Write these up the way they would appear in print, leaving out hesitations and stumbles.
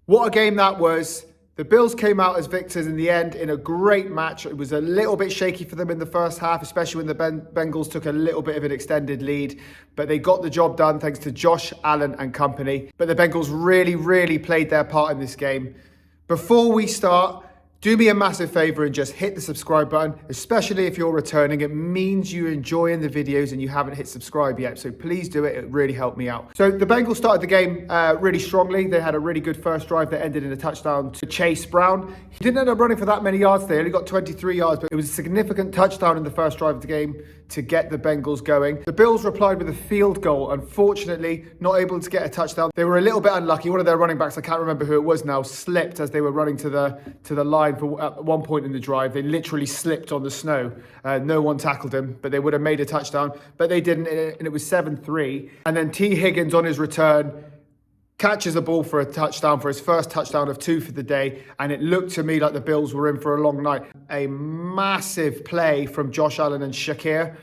What a game that was. The Bills came out as victors in the end in a great match. It was a little bit shaky for them in the first half, especially when the Bengals took a little bit of an extended lead. But they got the job done thanks to Josh Allen and company. But the Bengals really played their part in this game. Before we start, do me a massive favor and just hit the subscribe button, especially if you're returning. It means you're enjoying the videos and you haven't hit subscribe yet. So please do it. It really helped me out. So the Bengals started the game really strongly. They had a really good first drive that ended in a touchdown to Chase Brown. He didn't end up running for that many yards. They only got 23 yards, but it was a significant touchdown in the first drive of the game to get the Bengals going. The Bills replied with a field goal. Unfortunately, not able to get a touchdown. They were a little bit unlucky. One of their running backs, I can't remember who it was now, slipped as they were running to the line for at one point in the drive. They literally slipped on the snow. No one tackled him, but they would have made a touchdown, but they didn't, and it was 7-3. And then T. Higgins on his return catches the ball for a touchdown, for his first touchdown of 2 for the day, and it looked to me like the Bills were in for a long night. A massive play from Josh Allen and Shakir,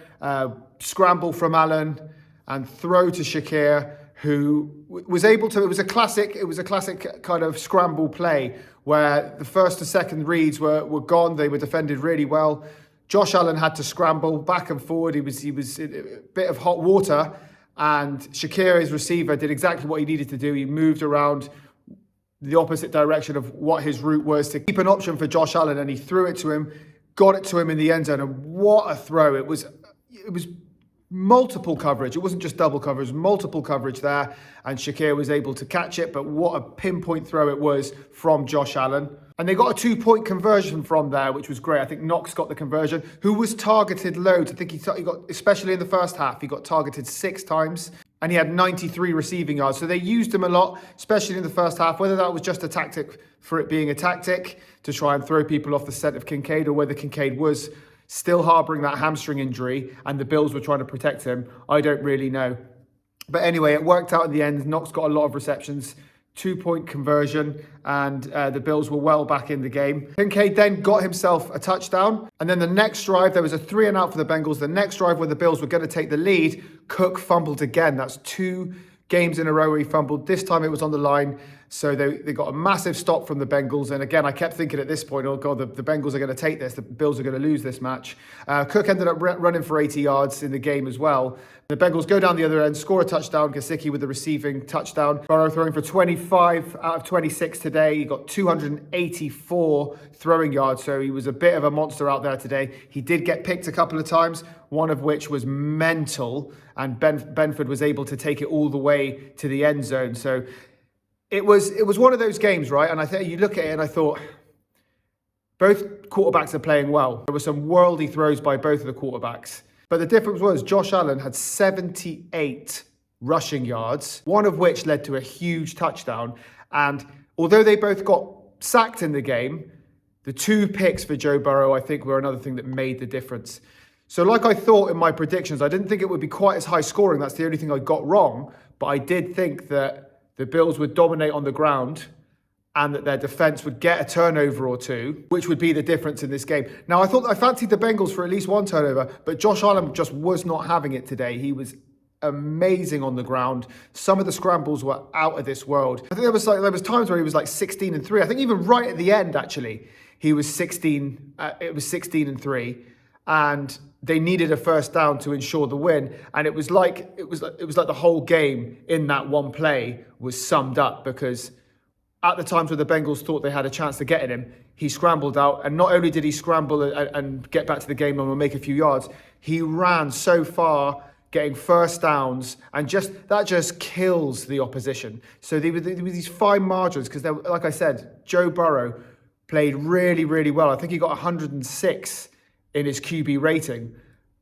scramble from Allen and throw to Shakir, who was able to, it was a classic kind of scramble play where the first and second reads were gone. They were defended really well. Josh Allen had to scramble back and forward. He was in a bit of hot water, and Shakir, his receiver, did exactly what he needed to do. He moved around the opposite direction of what his route was to keep an option for Josh Allen, and he threw it to him, got it to him in the end zone, and what a throw. It was multiple coverage. It wasn't just double coverage, multiple coverage there, and Shakir was able to catch it, but what a pinpoint throw it was from Josh Allen. And they got a 2-point conversion from there, which was great. I think Knox got the conversion, who was targeted loads. I think he got, especially in the first half, he got targeted 6 times, and he had 93 receiving yards. So they used him a lot, especially in the first half, whether that was just a tactic for it being a tactic to try and throw people off the scent of Kincaid, or whether Kincaid was still harboring that hamstring injury and the Bills were trying to protect him, I don't really know. But anyway, it worked out in the end. Knox got a lot of receptions, 2-point conversion, and the Bills were well back in the game. Kincaid then got himself a touchdown, and then the next drive, there was a 3-and-out for the Bengals. The next drive where the Bills were going to take the lead, Cook fumbled again. That's 2 games in a row where he fumbled. This time it was on the line. So they got a massive stop from the Bengals. And again, I kept thinking at this point, oh God, the Bengals are going to take this. The Bills are going to lose this match. Cook ended up running for 80 yards in the game as well. The Bengals go down the other end, score a touchdown. Gesicki with the receiving touchdown. Burrow throwing for 25 out of 26 today. He got 284 throwing yards. So he was a bit of a monster out there today. He did get picked a couple of times, one of which was mental. And Benford was able to take it all the way to the end zone. So it was one of those games, right? And I think you look at it and I thought, both quarterbacks are playing well. There were some worldy throws by both of the quarterbacks. But the difference was Josh Allen had 78 rushing yards, one of which led to a huge touchdown. And although they both got sacked in the game, the 2 picks for Joe Burrow, I think, were another thing that made the difference. So like I thought in my predictions, I didn't think it would be quite as high scoring. That's the only thing I got wrong. But I did think that the Bills would dominate on the ground and that their defense would get a turnover or 2, which would be the difference in this game. Now, I fancied the Bengals for at least 1 turnover, but Josh Allen just was not having it today. He was amazing on the ground. Some of the scrambles were out of this world. I think there was times where he was like 16-3. I think even right at the end, actually, he was 16. It was 16-3, and they needed a first down to ensure the win. And it was like the whole game in that one play was summed up, because at the times where the Bengals thought they had a chance to get at him, he scrambled out. And not only did he scramble and get back to the game and make a few yards, he ran so far, getting first downs, and that just kills the opposition. So there were these fine margins, because like I said, Joe Burrow played really well. I think he got 106 in his QB rating.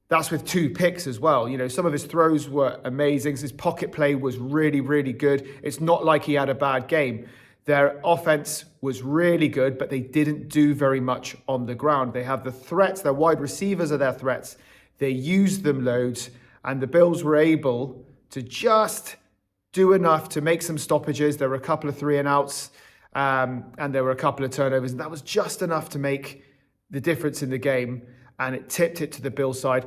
That's with 2 picks as well. You know, some of his throws were amazing. His pocket play was really good. It's not like he had a bad game. Their offense was really good, but they didn't do very much on the ground. They have the threats. Their wide receivers are their threats. They used them loads, and the Bills were able to just do enough to make some stoppages. There were a couple of 3-and-outs, and there were a couple of turnovers, and that was just enough to make the difference in the game, and it tipped it to the Bills' side.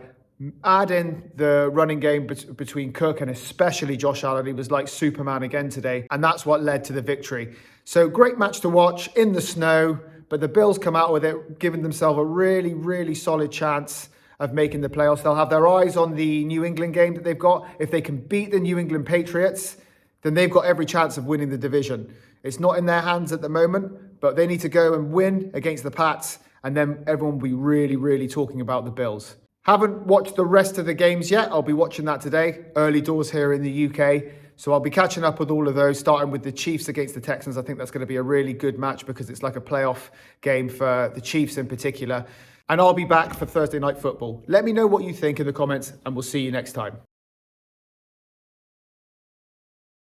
Add in the running game between Cook and especially Josh Allen. He was like Superman again today, and that's what led to the victory. So great match to watch in the snow, but the Bills come out with it, giving themselves a really, really solid chance of making the playoffs. They'll have their eyes on the New England game that they've got. If they can beat the New England Patriots, then they've got every chance of winning the division. It's not in their hands at the moment, but they need to go and win against the Pats, and then everyone will be really, really talking about the Bills. Haven't watched the rest of the games yet. I'll be watching that today, early doors here in the UK. So I'll be catching up with all of those, starting with the Chiefs against the Texans. I think that's going to be a really good match because it's like a playoff game for the Chiefs in particular. And I'll be back for Thursday Night Football. Let me know what you think in the comments, and we'll see you next time.